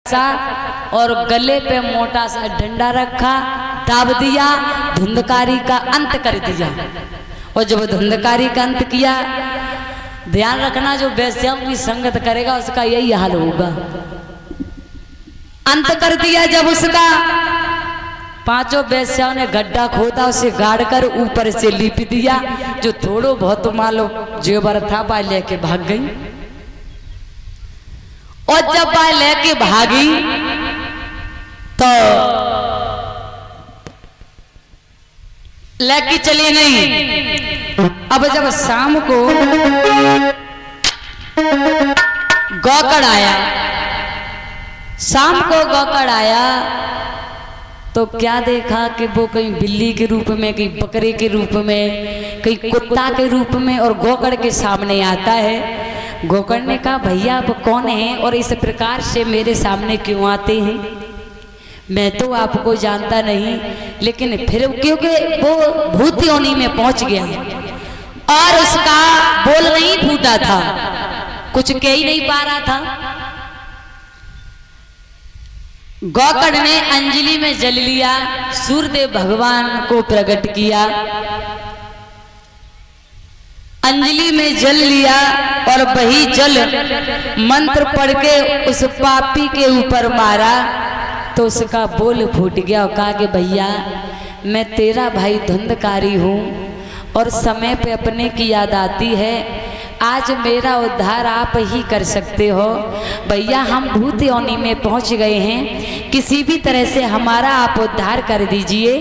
सा और गले पे मोटा सा डंडा रखा, दाब दिया, धुंधकारी का अंत कर दिया। और जब धुंधकारी का अंत किया, ध्यान रखना जो वैश्याओं की संगत करेगा उसका यही हाल होगा। अंत कर दिया जब उसका, पांचों वैश्याओं ने गड्ढा खोदा, उसे गाड़ कर ऊपर से लिप दिया। जो थोड़ो बहुत मालो जेवर था वह लेके भाग गई। और जब वह लेके भागी तो लेके चली गई। अब जब शाम को गौकड़ आया, शाम को गौकड़ आया तो क्या देखा कि वो कहीं बिल्ली के रूप में, कहीं बकरे के रूप में, कहीं कुत्ता के रूप में, और गौकड़ के सामने आता है। गौकड़ ने कहा भैया आप कौन हैं और इस प्रकार से मेरे सामने क्यों आते हैं? मैं तो आपको जानता नहीं, लेकिन फिर क्योंकि वो भूत योनि में पहुंच गया और उसका बोल नहीं फूटा था, कुछ कह ही नहीं पा रहा था। गौकड़ ने अंजलि में जल लिया, सूर्यदेव भगवान को प्रकट किया, अंजलि में जल लिया और वही जल मंत्र पढ़ के उस पापी के ऊपर मारा तो उसका बोल फूट गया और कहा कि भैया मैं तेरा भाई धुंधकारी हूँ और समय पे अपने की याद आती है, आज मेरा उद्धार आप ही कर सकते हो। भैया हम भूत योनि में पहुंच गए हैं, किसी भी तरह से हमारा आप उद्धार कर दीजिए।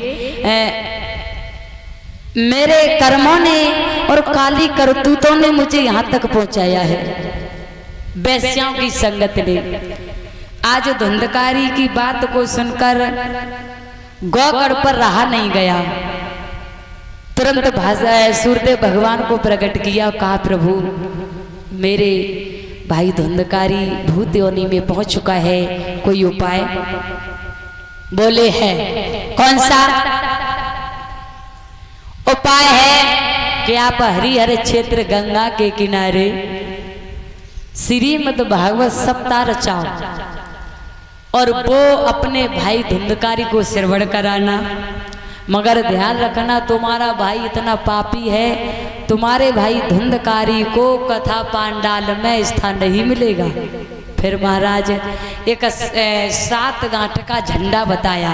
मेरे कर्मों ने और काली करतूतों ने मुझे यहाँ तक पहुंचाया है, वैश्याओं की संगत ने। आज धुंधकारी की बात को सुनकर गौकड़ पर रहा नहीं गया, तुरंत सूर्यदेव भगवान को प्रकट किया, कहा प्रभु मेरे भाई धुंधकारी भूत योनि में पहुंच चुका है, कोई उपाय? बोले है। कौन सा उपाय है? कि आप हरिहर क्षेत्र गंगा के किनारे श्रीमद् भागवत सप्ताह रचाओ और वो अपने भाई धुंधकारी को श्रवण कराना। मगर ध्यान रखना तुम्हारा भाई इतना पापी है, तुम्हारे भाई धुंधकारी को कथा पांडाल में स्थान नहीं मिलेगा। फिर महाराज एक 7 गांठ का झंडा बताया,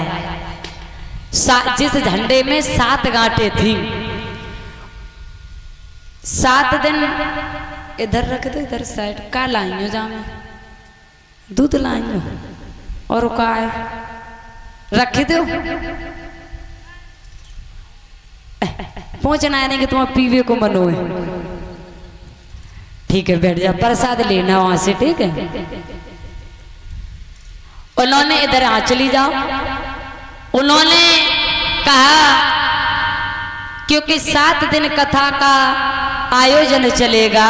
जिस झंडे में 7 गांठें थी। 7 दिन इधर रख दो, इधर साइड का लाइयो जामे दूध लाइयो और का रख दो, पहुंचना है नहीं कि तुम्हें पीवे को मनो है। ठीक है बैठ जा, प्रसाद लेना वहां से, ठीक है। उन्होंने इधर आ चली जाओ। उन्होंने कहा क्योंकि 7 दिन कथा का आयोजन चलेगा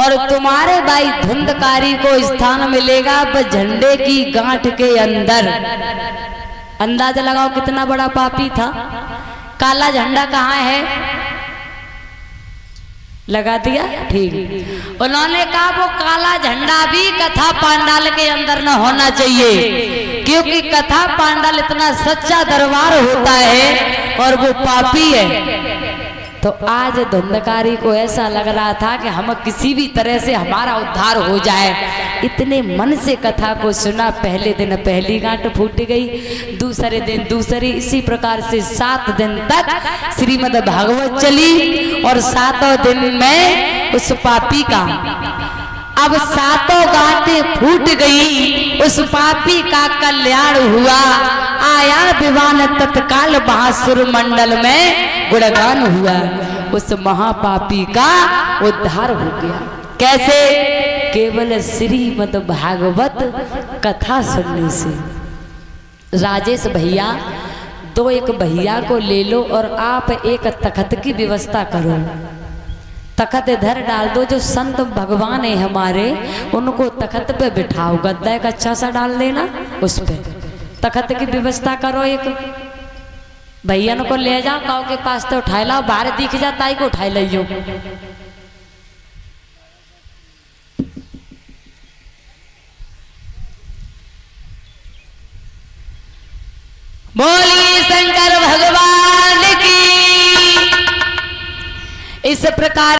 और तुम्हारे भाई धुंधकारी को स्थान मिलेगा बस झंडे की गांठ के अंदर। अंदाजा लगाओ कितना बड़ा पापी था। काला झंडा कहाँ है? लगा दिया, ठीक। उन्होंने कहा वो काला झंडा भी कथा पांडाल के अंदर न होना चाहिए, क्योंकि कथा पांडाल इतना सच्चा दरबार होता है और वो पापी है। तो आज धुंधकारी को ऐसा लग रहा था कि हम किसी भी तरह से हमारा उद्धार हो जाए, इतने मन से कथा को सुना। पहले दिन पहली गांठ फूट गई, दूसरे दिन दूसरी, इसी प्रकार से 7 दिन तक श्रीमद् भागवत चली और 7वें दिन में उस पापी का, अब 7 गांठें फूट गई, उस पापी का कल्याण हुआ। आया विमान तत्काल महासुर मंडल में गुणगान हुआ, उस महापापी का उद्धार हो गया। कैसे? केवल श्रीमद् भागवत कथा सुनने से। राजेश भैया 2-1 भैया को ले लो और आप एक तखत की व्यवस्था करो। तखत इधर डाल दो, जो संत भगवान है हमारे उनको तखत पे बिठाओ, गद्दा एक अच्छा सा डाल देना, उस पे तखत की व्यवस्था करो। एक भैया को ले जाओ, काऊ के पास तो उठाए लाओ, बाहर दिख जाता है को उठाए लियो। बोलिए शंकर भगवान की। इस प्रकार